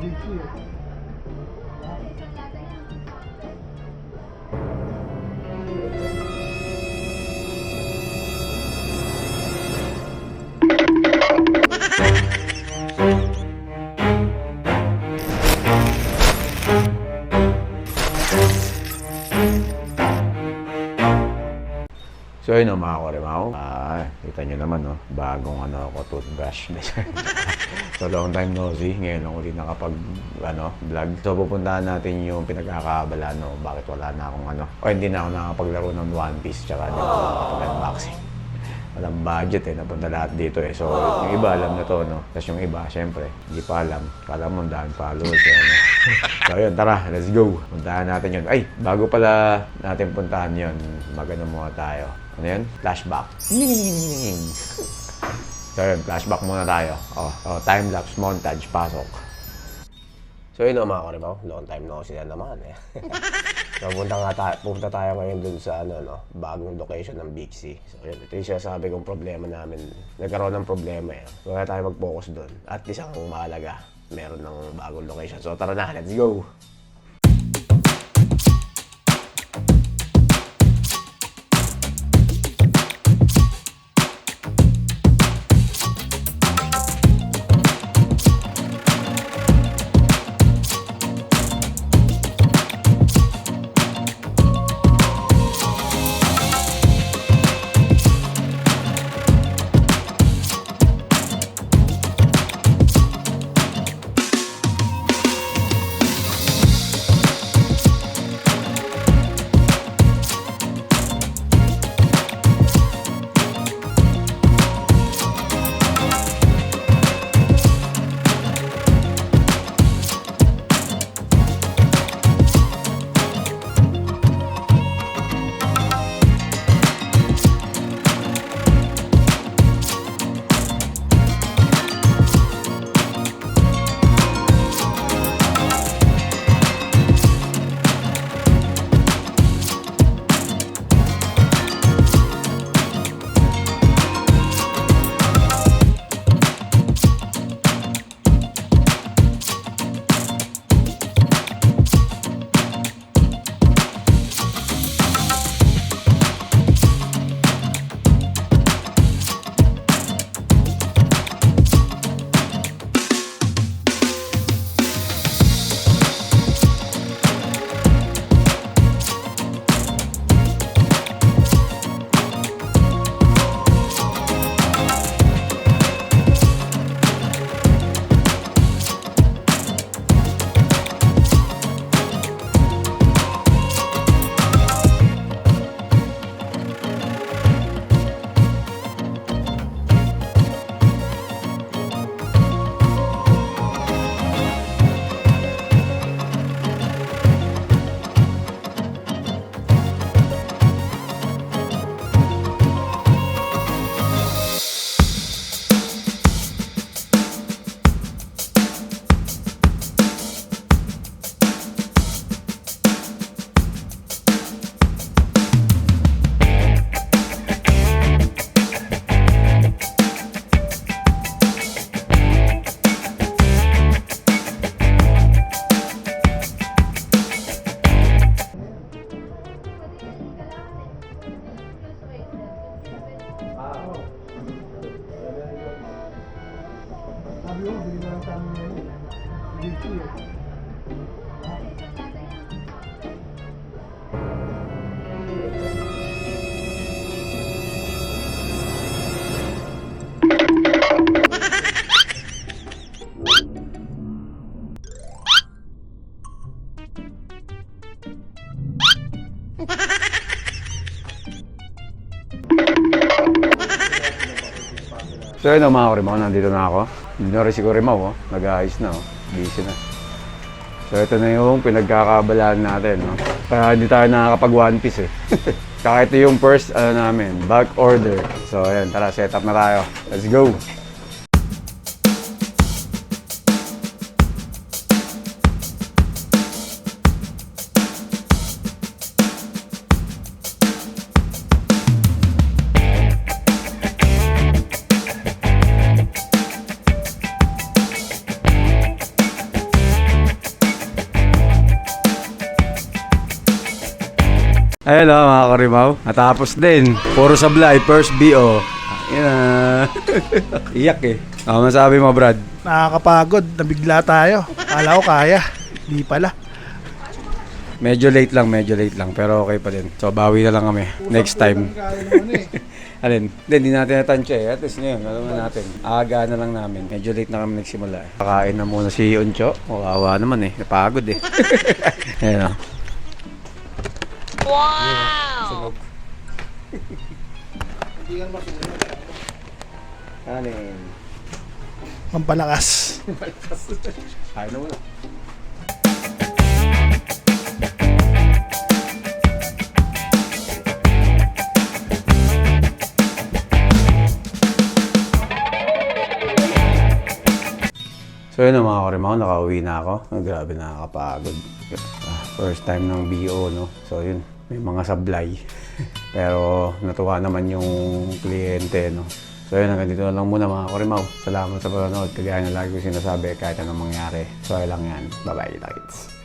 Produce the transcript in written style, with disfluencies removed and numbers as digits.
So yun o mga Korimaw, kita nyo naman no, bagong toothbrush. So long time no see, ngayon lang ulit nakapag vlog. So pupuntahan natin yung pinagkakaabala no, bakit wala na akong o hindi na ako nakapaglaro ng One Piece tsaka hindi ako nakapag-unboxing. Walang budget napunta lahat dito So yung iba alam na to no, tapos yung iba syempre hindi pa alam. Kala mo daan followers So yun, tara, let's go. Puntahan natin yun. Ay, bago pala natin puntahan yun, magano muna tayo. Ano yun? Flashback. So yun, flashback muna tayo. Time-lapse montage, pasok. So yun mga Korimaw, long time no sila naman So pupunta tayo ngayon dun sa bagong location ng Big C. So yun, ito yung sinasabi kong problema namin. Nagkaroon ng problema So kaya tayo mag-focus dun. At least ang mahalaga, meron ng bagong location. So tara na, let's go! So yun mga Korimaw, nandito na ako. Hindi na rin si Korimaw, nag-aayos na, busy na. So ito na yung pinagkakabalaan natin. Kaya hindi tayo nakakapag One Piece Kaya ito yung first namin, back order. So ayan, tara, set up na tayo. Let's go! Ayun o, mga karimaw. Natapos din. Puro sablay, first BO. Ayan. Iyak eh. Ano masabi mo, Brad? Nakakapagod, nabigla tayo. Akala ko kaya, di pala. Medyo late lang. Pero okay pa din. So, bawi na lang kami. Next time. Alin? Hindi natin natansya eh. At least ngayon, alam na natin. Aga na lang namin. Medyo late na kami nagsimula eh. Kakain na muna si Uncho. Kawawa naman eh. Napagod eh. Ayan o. Wow! Kanin. Pampalakas. Kain na muna. So yun mga karimaw, nakauwi na ako. Grabe, nakakapagod. First time ng BO, no? So yun, may mga sablay. Pero natuwa naman yung kliyente, no? So yun, hanggang dito na lang muna mga karimaw. Salamat sa panonood. Kagaya na lagi ko sinasabi, kahit anong mangyari. So yun lang yan. Bye-bye, lights.